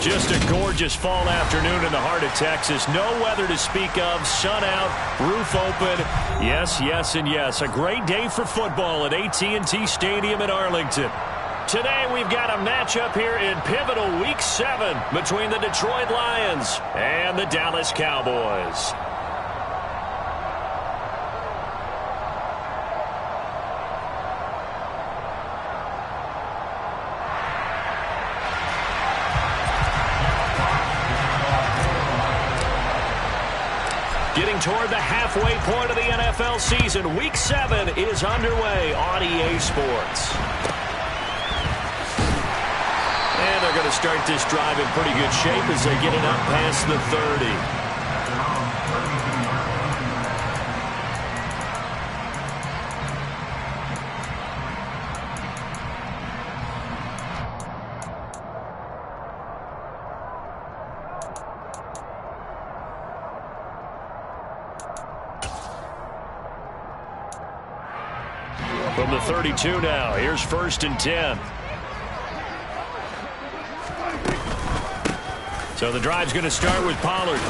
Just a gorgeous fall afternoon in the heart of Texas. No weather to speak of. Sun out, roof open. Yes, yes, and yes. A great day for football at AT&T Stadium in Arlington. Today we've got a matchup here in pivotal Week 7 between the Detroit Lions and the Dallas Cowboys. Getting toward the halfway point of the NFL season, Week 7 is underway on EA Sports. And they're going to start this drive in pretty good shape as they get it up past the 30. From the 32 now, here's 1st and 10. So the drive's going to start with Pollard.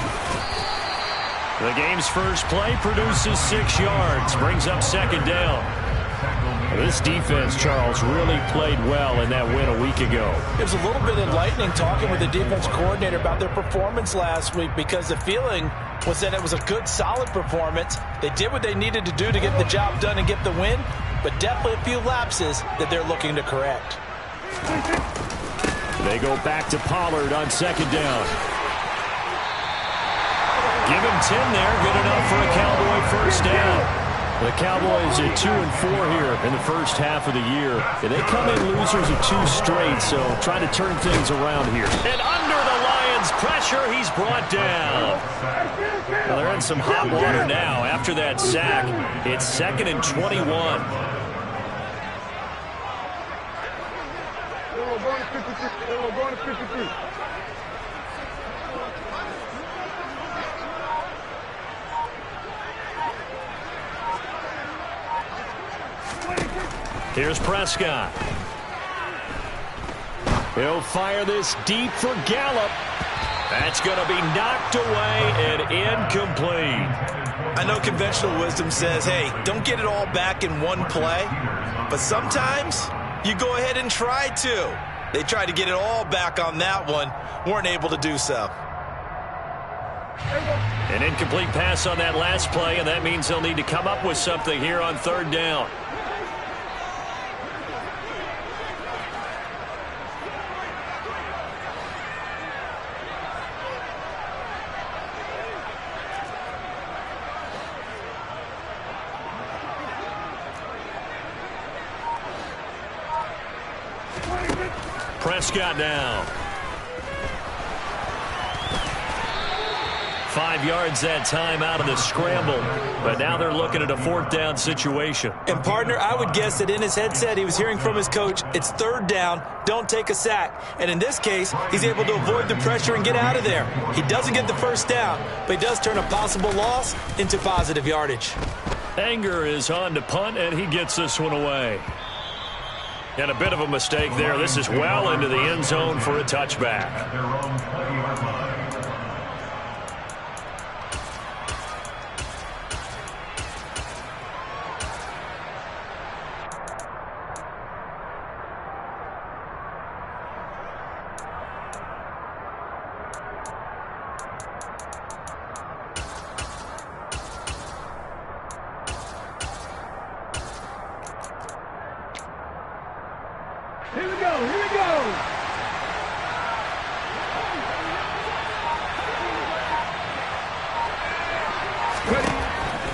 The game's first play produces 6 yards, brings up 2nd down. This defense, Charles, really played well in that win a week ago. It was a little bit enlightening talking with the defense coordinator about their performance last week because the feeling was that it was a good, solid performance. They did what they needed to do to get the job done and get the win, but definitely a few lapses that they're looking to correct. They go back to Pollard on 2nd down. Give him 10 there. Good enough for a Cowboy 1st down. The Cowboys at 2-4 here in the first half of the year. And they come in losers of 2 straight, so trying to turn things around here. And under the Lions' pressure, he's brought down. Well, they're in some hot water now. After that sack, it's 2nd and 21. Here's Prescott. He'll fire this deep for Gallup. That's going to be knocked away and incomplete. I know conventional wisdom says, hey, don't get it all back in one play. But sometimes you go ahead and try to. They tried to get it all back on that one. Weren't able to do so. An incomplete pass on that last play, and that means they'll need to come up with something here on 3rd down. Prescott now. 5 yards that time out of the scramble. But now they're looking at a 4th down situation. And, partner, I would guess that in his headset he was hearing from his coach, it's 3rd down, don't take a sack. And in this case, he's able to avoid the pressure and get out of there. He doesn't get the 1st down, but he does turn a possible loss into positive yardage. Anger is on to punt, and he gets this one away. And a bit of a mistake there. This is well into the end zone for a touchback. Here we go, here we go!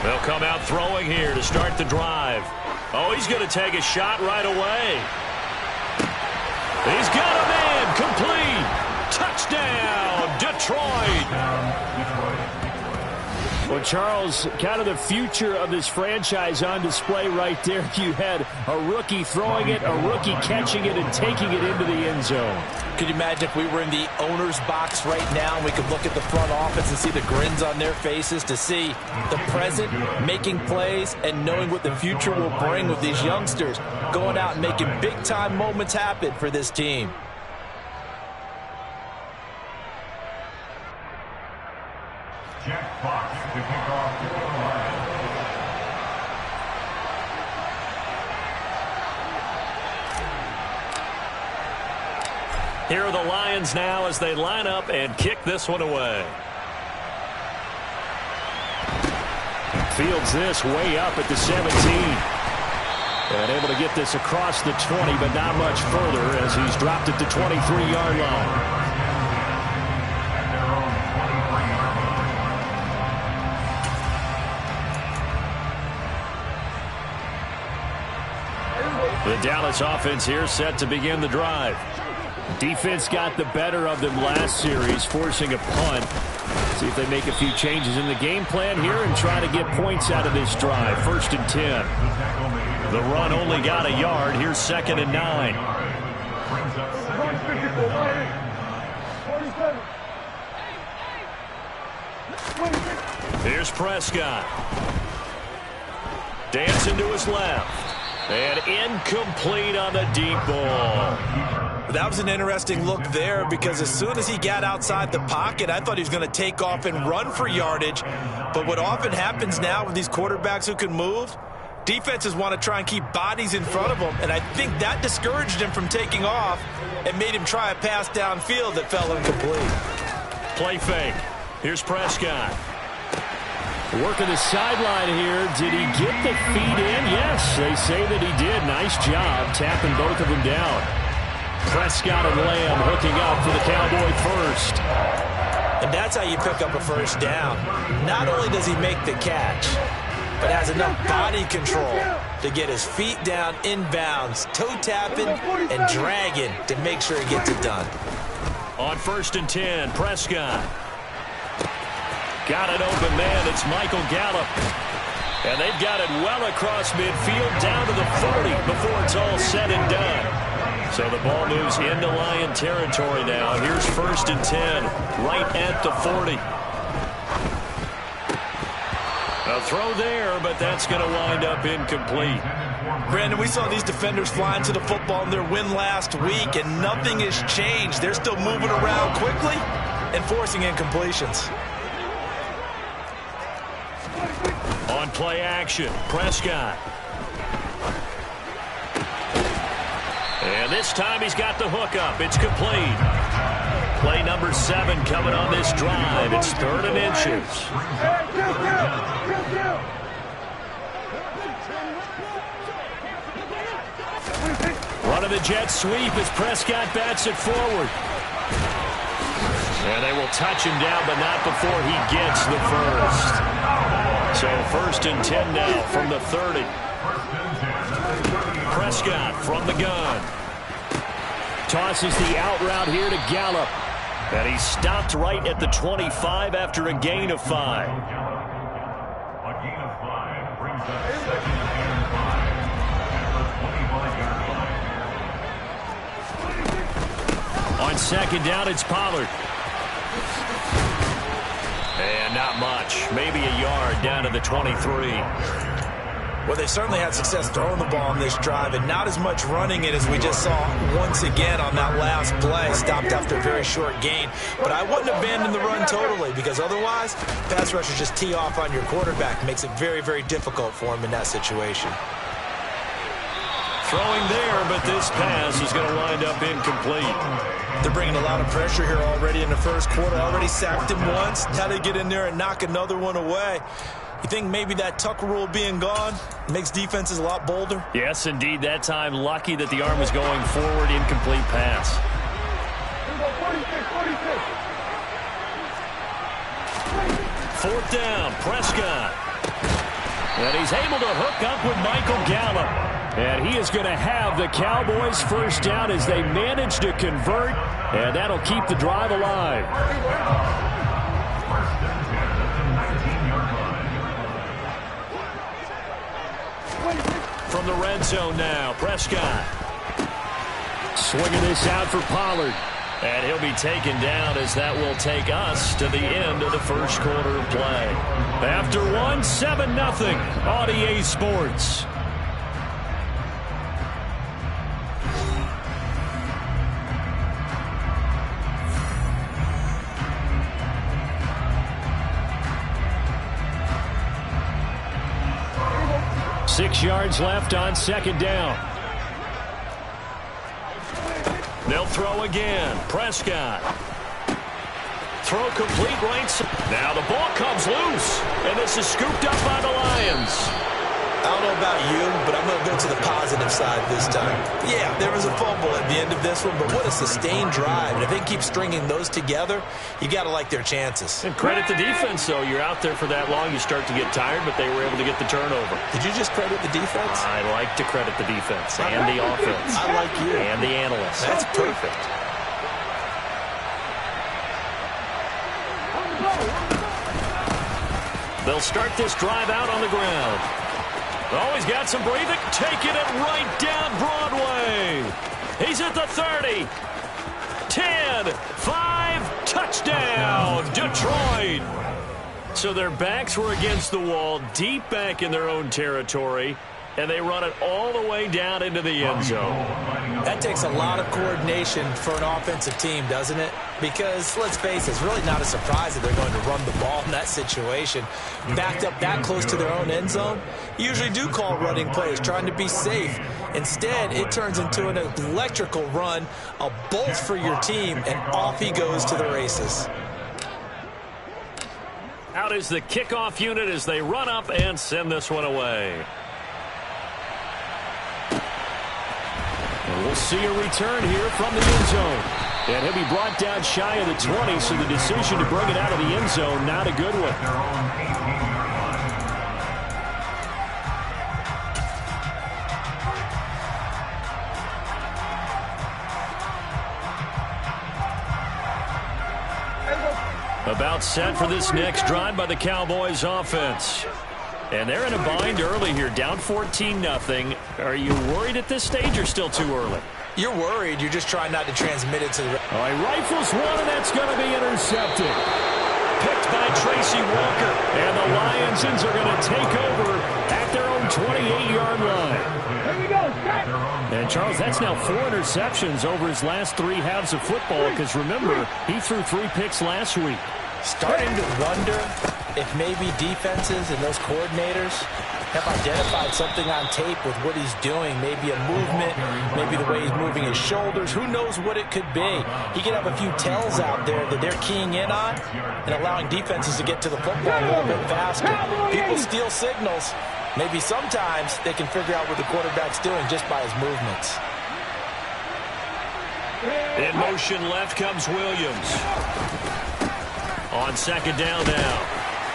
They'll come out throwing here to start the drive. Oh, he's going to take a shot right away. He's got a man, complete. Touchdown, Detroit. Well, Charles, kind of the future of this franchise on display right there. You had a rookie throwing it, a rookie catching it, and taking it into the end zone. Could you imagine if we were in the owner's box right now and we could look at the front office and see the grins on their faces, to see the present making plays and knowing what the future will bring with these youngsters going out and making big-time moments happen for this team. Here are the Lions now as they line up and kick this one away. Fields this way up at the 17. And able to get this across the 20, but not much further as he's dropped at the 23-yard line. The Dallas offense here set to begin the drive. Defense got the better of them last series, forcing a punt. See if they make a few changes in the game plan here and try to get points out of this drive. 1st and 10. The run only got a yard. Here's 2nd and 9. Here's Prescott. Dancing to his left. And incomplete on the deep ball. That was an interesting look there because as soon as he got outside the pocket, I thought he was going to take off and run for yardage. But what often happens now with these quarterbacks who can move, defenses want to try and keep bodies in front of them. And I think that discouraged him from taking off and made him try a pass downfield that fell incomplete. Play fake. Here's Prescott. Working the sideline here. Did he get the feet in? Yes, they say that he did. Nice job tapping both of them down. Prescott and Lamb hooking up for the Cowboy first. And that's how you pick up a first down. Not only does he make the catch, but has enough body control to get his feet down inbounds, toe tapping and dragging to make sure he gets it done. On 1st and 10, Prescott. Got an open man. It's Michael Gallup. And they've got it well across midfield down to the 40 before it's all said and done. So the ball moves into Lion territory now. Here's 1st and 10, right at the 40. A throw there, but that's going to wind up incomplete. Brandon, we saw these defenders flying to the football in their win last week, and nothing has changed. They're still moving around quickly and forcing incompletions. On play action, Prescott. And this time he's got the hookup. It's complete. Play number 7 coming on this drive. It's 3rd and inches. Running the jet sweep as Prescott bats it forward. And they will touch him down, but not before he gets the first. So 1st and 10 now from the 30. Prescott from the gun. Tosses the out route here to Gallup. And he's stopped right at the 25 after a gain of 5. A gain of 5 brings up 2nd and 5 at the 25-yard line. On 2nd down, it's Pollard. And not much. Maybe a yard down to the 23. Well, they certainly had success throwing the ball on this drive and not as much running it as we just saw once again on that last play. Stopped after a very short gain. But I wouldn't abandon the run totally because otherwise, pass rushers just tee off on your quarterback. Makes it very, very difficult for him in that situation. Throwing there, but this pass is going to wind up incomplete. They're bringing a lot of pressure here already in the first quarter. Already sacked him once. Now they get in there and knock another one away. You think maybe that tuck rule being gone makes defenses a lot bolder? Yes, indeed. That time, lucky that the arm was going forward. Incomplete pass. 4th down, Prescott. And he's able to hook up with Michael Gallup. And he is going to have the Cowboys first down as they manage to convert. And that'll keep the drive alive. From the red zone now, Prescott. Swinging this out for Pollard. And he'll be taken down as that will take us to the end of the first quarter of play. After 1, 7-0 on EA Sports. 6 yards left on second down. They'll throw again. Prescott. Throw complete right side. Now the ball comes loose, and this is scooped up by the Lions. I don't know about you, but I'm going to go to the positive side this time. Yeah, there was a fumble at the end of this one, but what a sustained drive. And if they keep stringing those together, you got to like their chances. And credit the defense, though. You're out there for that long, you start to get tired, but they were able to get the turnover. Did you just credit the defense? I like to credit the defense and the offense. I like you. And the analysts. That's perfect. They'll start this drive out on the ground. Oh, he's got some breathing. Taking it right down Broadway. He's at the 30. 10, 5, touchdown, Detroit. So their backs were against the wall, deep back in their own territory, and they run it all the way down into the end zone. That takes a lot of coordination for an offensive team, doesn't it? Because, let's face it, it's really not a surprise that they're going to run the ball in that situation. Backed up that close to their own end zone, you usually do call running plays, trying to be safe. Instead, it turns into an electrical run, a bolt for your team, and off he goes to the races. Out is the kickoff unit as they run up and send this one away. And we'll see a return here from the end zone. And he'll be brought down shy of the 20, so the decision to bring it out of the end zone, not a good one. About set for this next drive by the Cowboys offense. And they're in a bind early here, down 14-0. Are you worried at this stage or still too early? You're worried. You're just trying not to transmit it to the... All right, rifles one, and that's going to be intercepted. Picked by Tracy Walker. And the Lions are going to take over at their own 28-yard line. Here we go. And, Charles, that's now 4 interceptions over his last 3 halves of football, because, remember, he threw 3 picks last week. Starting to wonder if maybe defenses and those coordinators have identified something on tape with what he's doing. Maybe a movement, maybe the way he's moving his shoulders. Who knows what it could be? He could have a few tells out there that they're keying in on and allowing defenses to get to the football a little bit faster. People steal signals. Maybe sometimes they can figure out what the quarterback's doing just by his movements. In motion left comes Williams. On second down now,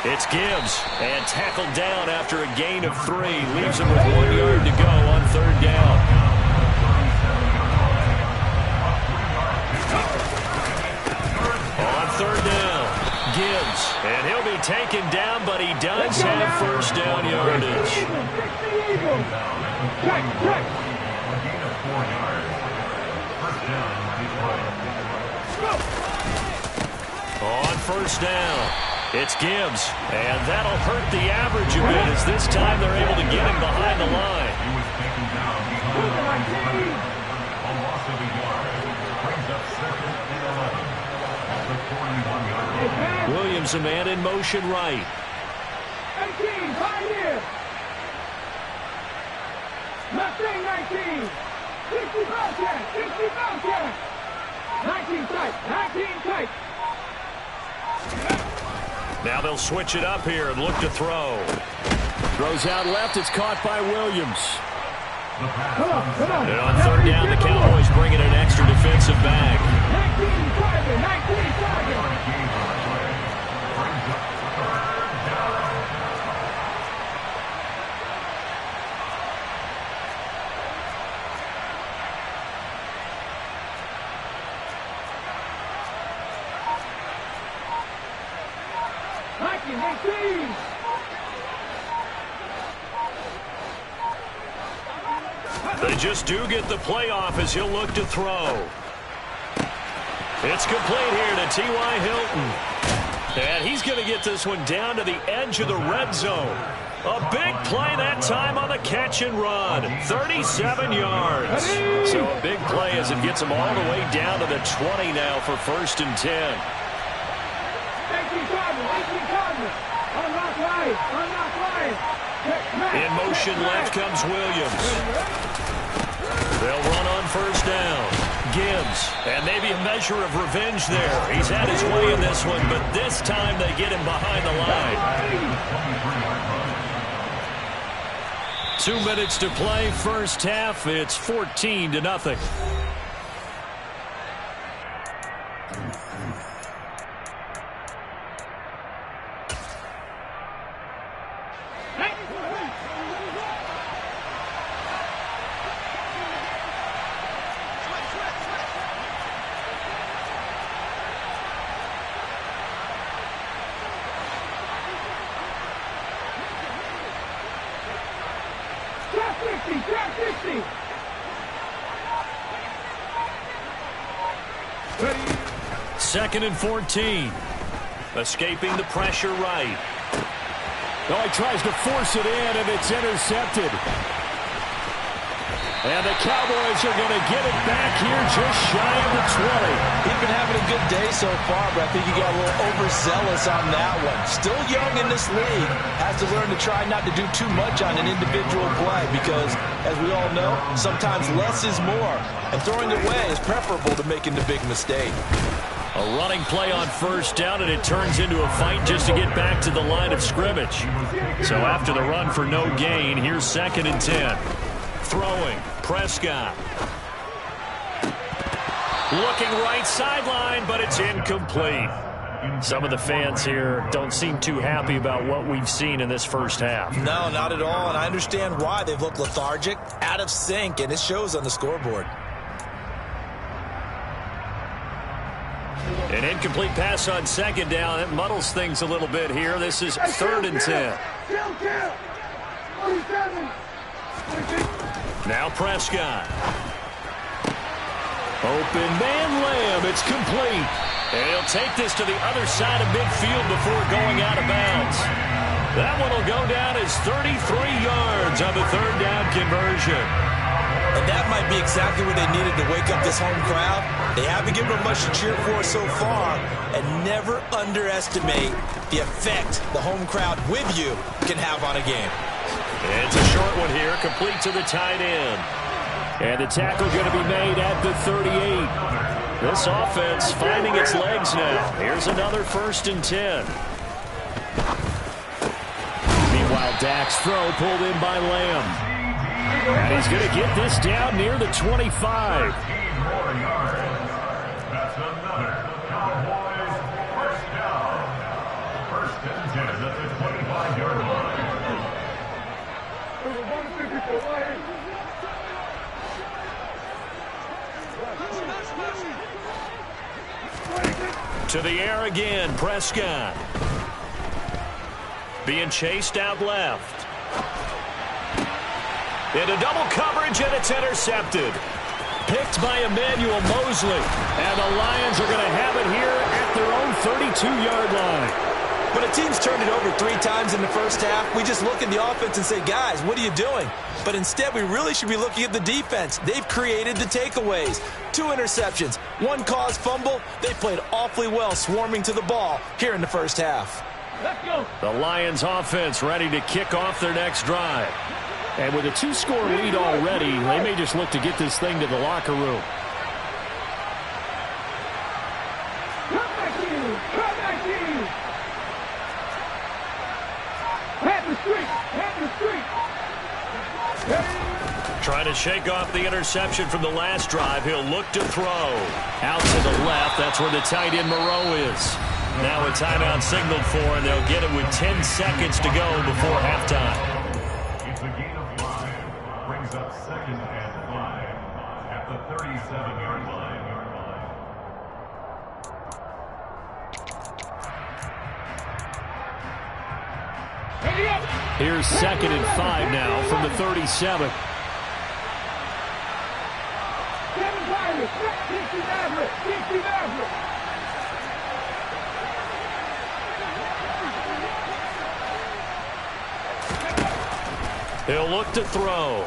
it's Gibbs, and tackled down after a gain of 3. Leaves him with 1 yard to go on third down. On third down, Gibbs, and he'll be taken down, but he does have first down yardage. On first down, it's Gibbs, and that'll hurt the average a bit as this time they're able to get him behind the line. Williams, a man in motion right. 18, 5 here. Left wing, 19. 65 check, 65 check. 19 tight, 19 tight. Now they'll switch it up here and look to throw. Throws out left. It's caught by Williams. And on third down, the Cowboys bring in an extra defensive back. 19 They just do get the playoff as he'll look to throw. It's complete here to T.Y. Hilton. And he's going to get this one down to the edge of the red zone. A big play that time on the catch and run. 37 yards. So a big play as it gets him all the way down to the 20 now for first and 10. 18 Cardinals. Unlock right. Unlock right. In motion left comes Williams. They'll run on first down. Gibbs, and maybe a measure of revenge there. He's had his way in this one, but this time they get him behind the line. 2 minutes to play, first half. It's 14-0. Second and 14. Escaping the pressure right. Oh, he tries to force it in, and it's intercepted. And the Cowboys are going to get it back here just shy of the 20. He's been having a good day so far, but I think he got a little overzealous on that one. Still young in this league. Has to learn to try not to do too much on an individual play because, as we all know, sometimes less is more. And throwing it away is preferable to making the big mistake. A running play on first down, and it turns into a fight just to get back to the line of scrimmage. So after the run for no gain, here's 2nd and 10. Throwing, Prescott. Looking right sideline, but it's incomplete. Some of the fans here don't seem too happy about what we've seen in this first half. No, not at all, and I understand why. They've looked lethargic, out of sync, and it shows on the scoreboard. An incomplete pass on second down. It muddles things a little bit here. This is 3rd and 10. Now Prescott. Open man Lamb. It's complete. And he'll take this to the other side of midfield before going out of bounds. That one will go down as 33 yards on the 3rd down conversion. And that might be exactly what they needed to wake up this home crowd. They haven't given them much to cheer for so far. And never underestimate the effect the home crowd with you can have on a game. It's a short one here, complete to the tight end. And the tackle going to be made at the 38. This offense finding its legs now. Here's another 1st and 10. Meanwhile, Dak's throw pulled in by Lamb. And he's going to get this down near the 25. That's another Cowboys first down. 1st and 10 at the 25-yard line. To the air again, Prescott. Being chased out left. Into double coverage, and it's intercepted. Picked by Emmanuel Mosley. And the Lions are going to have it here at their own 32-yard line. When a team's turned it over 3 times in the first half, we just look at the offense and say, guys, what are you doing? But instead, we really should be looking at the defense. They've created the takeaways. 2 interceptions, 1 caused fumble. They played awfully well swarming to the ball here in the first half. Let's go. The Lions offense ready to kick off their next drive. And with a 2-score lead already, they may just look to get this thing to the locker room. Come back in. Come back in. Pat the street. Trying to shake off the interception from the last drive. He'll look to throw. Out to the left. That's where the tight end Moreau is. Now a timeout signaled for, and they'll get it with 10 seconds to go before halftime. It's a gain of 5. Brings up 2nd and 5 at the 37-yard line. Here's 2nd and 5 now from the 37. He'll look to throw.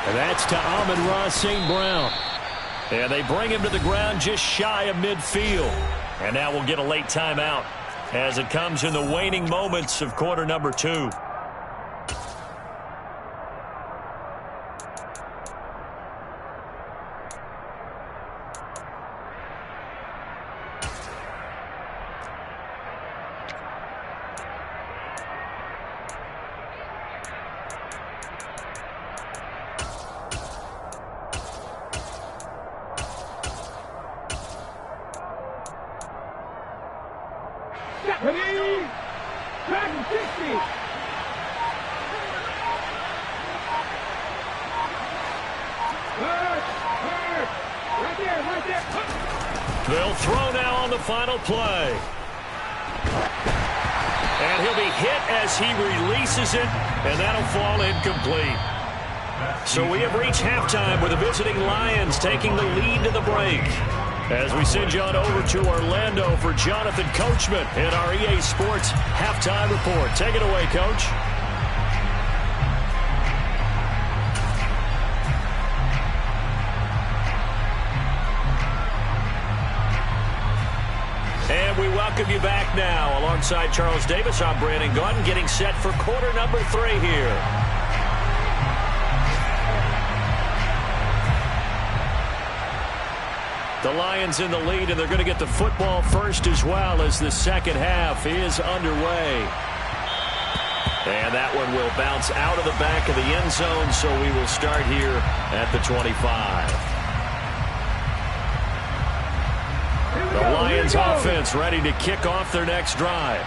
And that's to Amon-Ra St. Brown. And they bring him to the ground just shy of midfield. And now we'll get a late timeout. as it comes in the waning moments of quarter number 2. Ready? Dragon 60. Right there. They'll throw now on the final play. And he'll be hit as he releases it, and that'll fall incomplete. So we have reached halftime with the visiting Lions taking the lead to the break. As we send you on over to Orlando for Jonathan Coachman in our EA Sports Halftime Report. Take it away, Coach. And we welcome you back now. Alongside Charles Davis, I'm Brandon Gaudin, getting set for quarter number 3 here. The Lions in the lead, and they're going to get the football first as well as the second half is underway. And that one will bounce out of the back of the end zone, so we will start here at the 25. The Lions offense ready to kick off their next drive.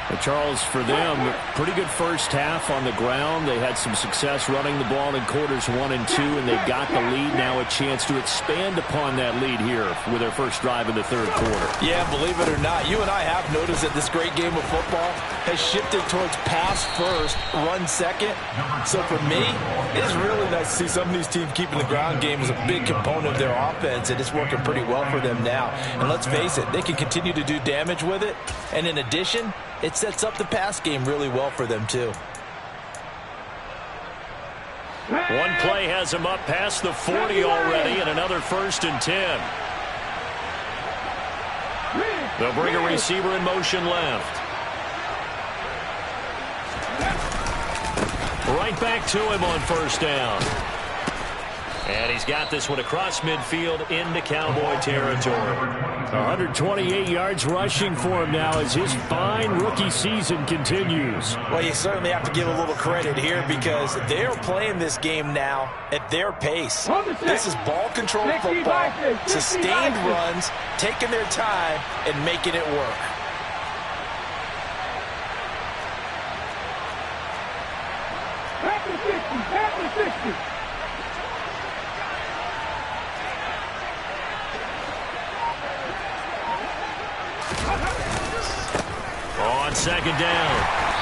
Well, Charles, for them, pretty good first half on the ground. They had some success running the ball in quarters 1 and 2, and they got the lead. Now a chance to expand upon that lead here with their first drive in the third quarter. Yeah, believe it or not, you and I have noticed that this great game of football has shifted towards pass first, run second. So for me, it's really nice to see some of these teams keeping the ground game as a big component of their offense, and it's working pretty well for them now. And let's face it, they can continue to do damage with it. And in addition, it sets up the pass game really well for them, too. One play has him up past the 40 already, and another 1st and 10. They'll bring a receiver in motion left. Right back to him on 1st down. And he's got this one across midfield into Cowboy territory. 128 yards rushing for him now as his fine rookie season continues. Well, you certainly have to give a little credit here because they're playing this game now at their pace. This is ball control football, sustained runs, taking their time, and making it work. Back to 60. On 2nd down,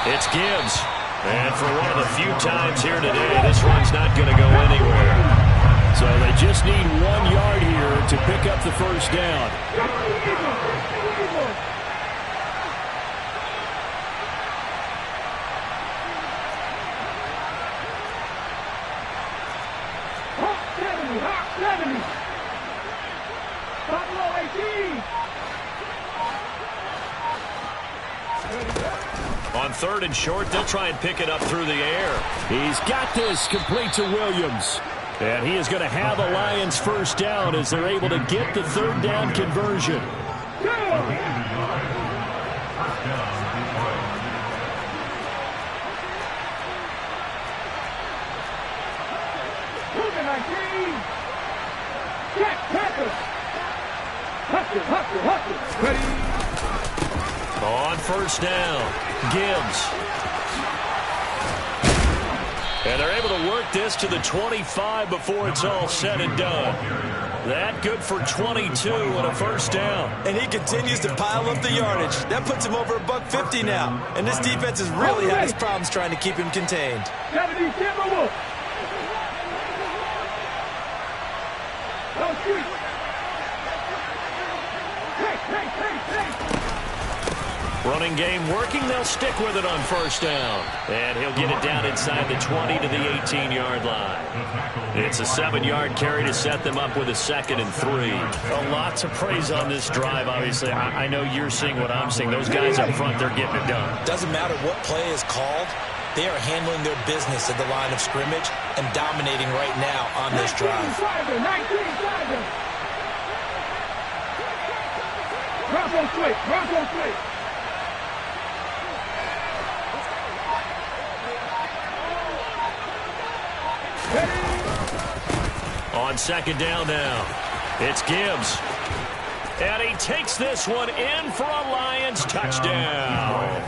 it's Gibbs. And for one of the few times here today, this one's not going to go anywhere. So they just need 1 yard here to pick up the 1st down. On 3rd and short, they'll try and pick it up through the air. He's got this complete to Williams. And he is going to have a Lions 1st down as they're able to get the 3rd down conversion. On 1st down, Gibbs. And they're able to work this to the 25 before it's all said and done. That good for 22 and a 1st down. And he continues to pile up the yardage. That puts him over $150 now. And this defense has really had his problems trying to keep him contained. Running game working. They'll stick with it on first down. And he'll get it down inside the 20 to the 18-yard line. It's a 7-yard carry to set them up with a 2nd and 3. Well, lots of praise on this drive, obviously. I know you're seeing what I'm seeing. Those guys up front, they're getting it done. Doesn't matter what play is called. They are handling their business at the line of scrimmage and dominating right now on this drive. 19-7. Bronco straight. Bronco straight. On 2nd down now, it's Gibbs. And he takes this one in for a Lions touchdown.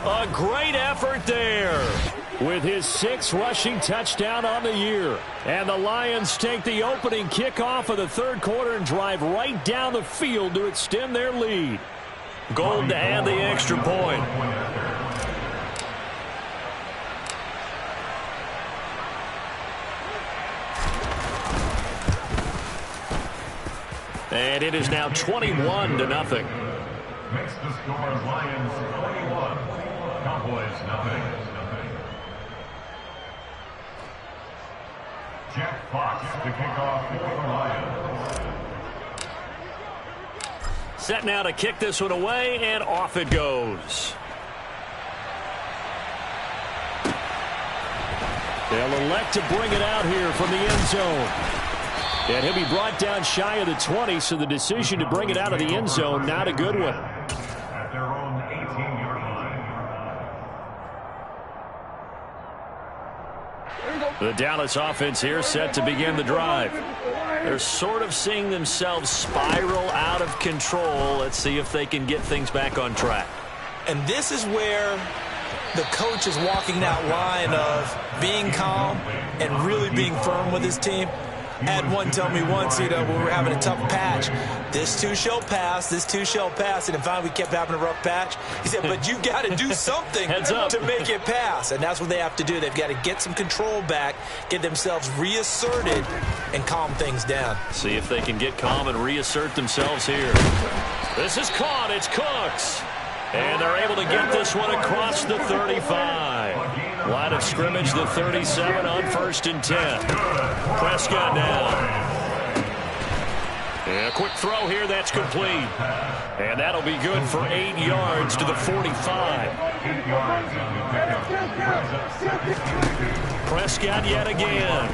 A great effort there. With his 6th rushing touchdown on the year. And the Lions take the opening kickoff of the 3rd quarter and drive right down the field to extend their lead. Gold to add the extra point. And it is now 21-0. Makes the score Lions 21, Cowboys nothing. Jack Fox to kick off for the Lions. Set now to kick this one away, and off it goes. They'll elect to bring it out here from the end zone. And he'll be brought down shy of the 20, so the decision to bring it out of the end zone, not a good one. At their own 18-yard line. The Dallas offense here set to begin the drive. They're sort of seeing themselves spiral out of control. Let's see if they can get things back on track. And this is where the coach is walking that line of being calm and really being firm with his team. Had one tell me once, when we were having a tough patch, this too shall pass, this too shall pass. And finally we kept having a rough patch. He said, but you got to do something to make it pass. And that's what they have to do. They've got to get some control back, get themselves reasserted, and calm things down. See if they can get calm and reassert themselves here. This is caught. It's Cooks. And they're able to get this one across the 35. Line of scrimmage, the 37 on 1st and 10. Prescott now. And a quick throw here, that's complete. And that'll be good for 8 yards to the 45. Prescott yet again.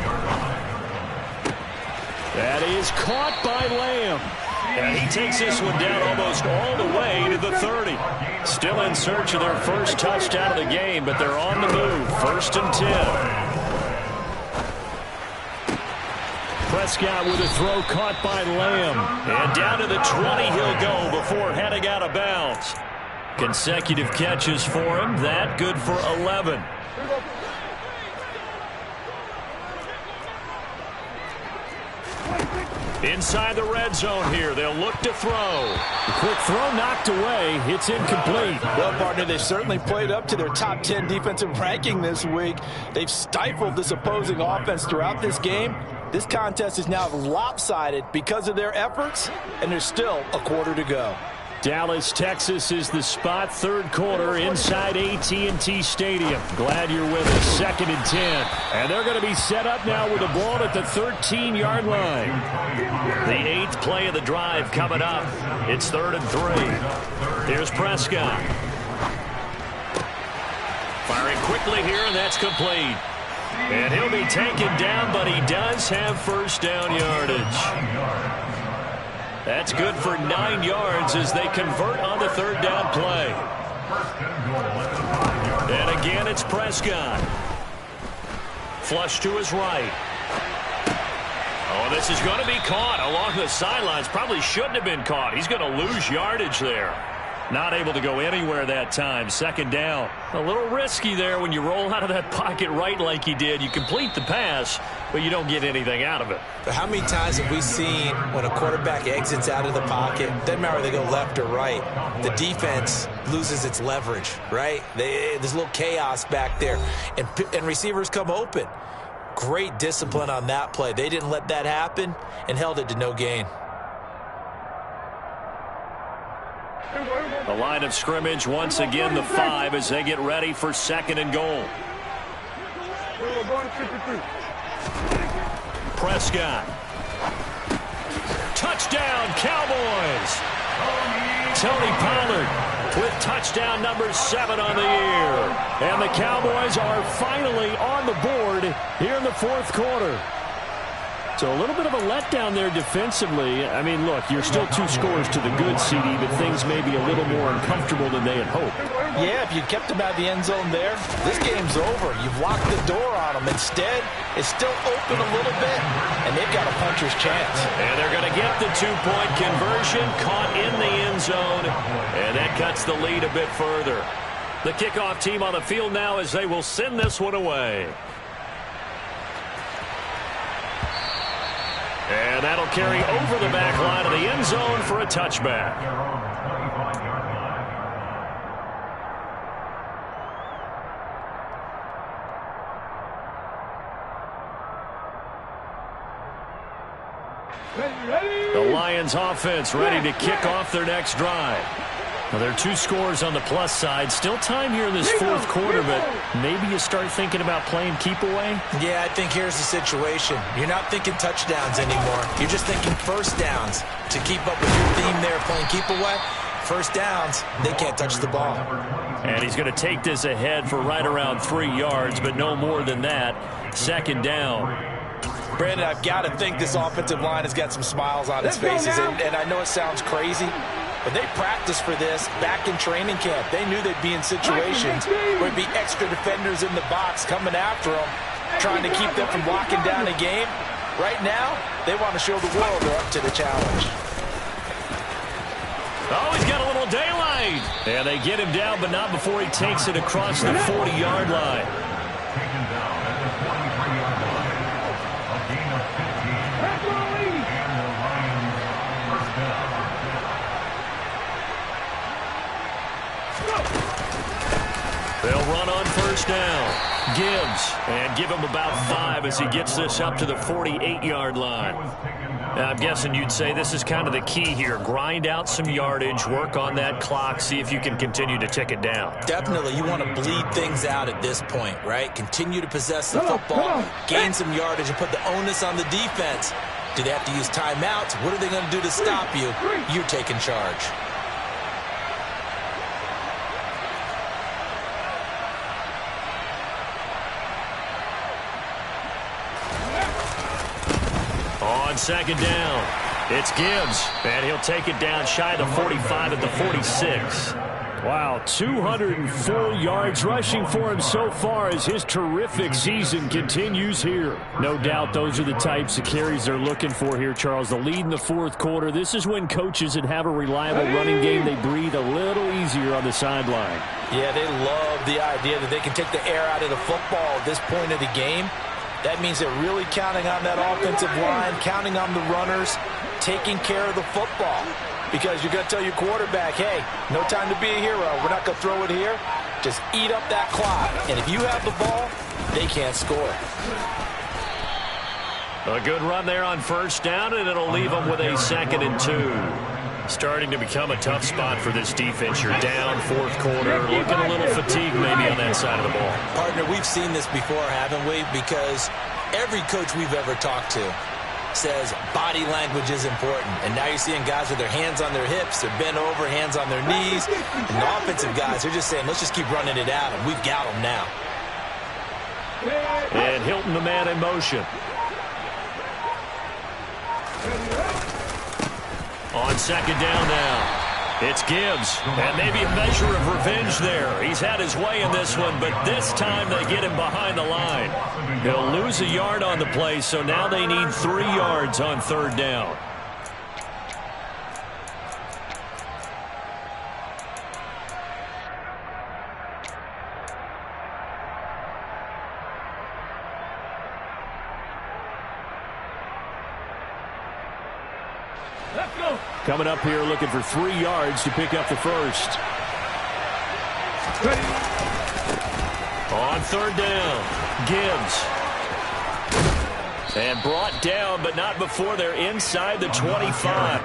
That is caught by Lamb. And he takes this one down almost all the way to the 30. Still in search of their first touchdown of the game, but they're on the move. 1st and 10. Prescott with a throw caught by Lamb. And down to the 20 he'll go before heading out of bounds. Consecutive catches for him. That good for 11. Inside the red zone here. They'll look to throw. The quick throw knocked away. It's incomplete. Well, partner, they've certainly played up to their top 10 defensive ranking this week. They've stifled this opposing offense throughout this game. This contest is now lopsided because of their efforts, and there's still a quarter to go. Dallas, Texas is the spot. 3rd quarter inside AT&T Stadium. Glad you're with us. 2nd and 10. And they're going to be set up now with the ball at the 13-yard line. The 8th play of the drive coming up. It's 3rd and 3. Here's Prescott. Firing quickly here, and that's complete. And he'll be taken down, but he does have first down yardage. That's good for 9 yards as they convert on the 3rd down play. And again, it's Prescott. Flush to his right. Oh, this is going to be caught along the sidelines. Probably shouldn't have been caught. He's going to lose yardage there. Not able to go anywhere that time. 2nd down. A little risky there when you roll out of that pocket right like he did. You complete the pass, but you don't get anything out of it. But how many times have we seen when a quarterback exits out of the pocket, doesn't matter whether they go left or right, the defense loses its leverage, right? There's a little chaos back there, and receivers come open. Great discipline on that play. They didn't let that happen and held it to no gain. The line of scrimmage once again the 5 as they get ready for 2nd and goal. Prescott. Touchdown, Cowboys. Tony Pollard with touchdown number 7 on the year. And the Cowboys are finally on the board here in the 4th quarter. So a little bit of a letdown there defensively. I mean, look, you're still 2 scores to the good, CD, but things may be a little more uncomfortable than they had hoped. Yeah, if you kept them out of the end zone there, this game's over. You've locked the door on them. Instead, it's still open a little bit, and they've got a puncher's chance. And they're going to get the 2-point conversion, caught in the end zone, and that cuts the lead a bit further. The kickoff team on the field now as they will send this one away. And that'll carry over the back line of the end zone for a touchback. The Lions offense ready to kick off their next drive. Well, there are 2 scores on the plus side. Still time here in this 4th quarter, but maybe you start thinking about playing keep away? Yeah, I think here's the situation. You're not thinking touchdowns anymore. You're just thinking first downs. To keep up with your theme there, playing keep away, first downs, they can't touch the ball. And he's going to take this ahead for right around 3 yards, but no more than that. 2nd down. Brandon, I've got to think this offensive line has got some smiles on its faces, and I know it sounds crazy, but they practiced for this back in training camp. They knew they'd be in situations where there'd be extra defenders in the box coming after them, trying to keep them from locking down a game. Right now, they want to show the world they're up to the challenge. Oh, he's got a little daylight. And they get him down, but not before he takes it across the 40-yard line. Taken down at the 43-yard line. A gain of 15. And the Lions first down. They'll run on first down. Gibbs, and give him about 5 as he gets this up to the 48-yard line. Now, I'm guessing you'd say this is kind of the key here. Grind out some yardage, work on that clock, see if you can continue to tick it down. Definitely, you want to bleed things out at this point, right? Continue to possess the football, gain some yardage, and put the onus on the defense. Do they have to use timeouts? What are they going to do to stop you? You're taking charge. On 2nd down, it's Gibbs, and he'll take it down shy of the 45 at the 46. Wow, 204 yards rushing for him so far as his terrific season continues here. No doubt those are the types of carries they're looking for here, Charles. The lead in the 4th quarter. This is when coaches that have a reliable running game, they breathe a little easier on the sideline. Yeah, they love the idea that they can take the air out of the football at this point of the game. That means they're really counting on that offensive line, counting on the runners, taking care of the football. Because you're going to tell your quarterback, hey, no time to be a hero. We're not going to throw it here. Just eat up that clock. And if you have the ball, they can't score. A good run there on first down, and it'll leave them with a 2nd and 2. Starting to become a tough spot for this defense. You're down 4th quarter, looking a little fatigued maybe on that side of the ball. Partner, we've seen this before, haven't we? Because every coach we've ever talked to says body language is important. And now you're seeing guys with their hands on their hips, they're bent over, hands on their knees. And the offensive guys, they're just saying, let's just keep running it out, and we've got them now. And Hilton, the man in motion. On 2nd down now, it's Gibbs, and maybe a measure of revenge there. He's had his way in this one, but this time they get him behind the line. He'll lose a yard on the play, so now they need 3 yards on 3rd down. Coming up here looking for 3 yards to pick up the first. On 3rd down, Gibbs. And brought down, but not before they're inside the 25.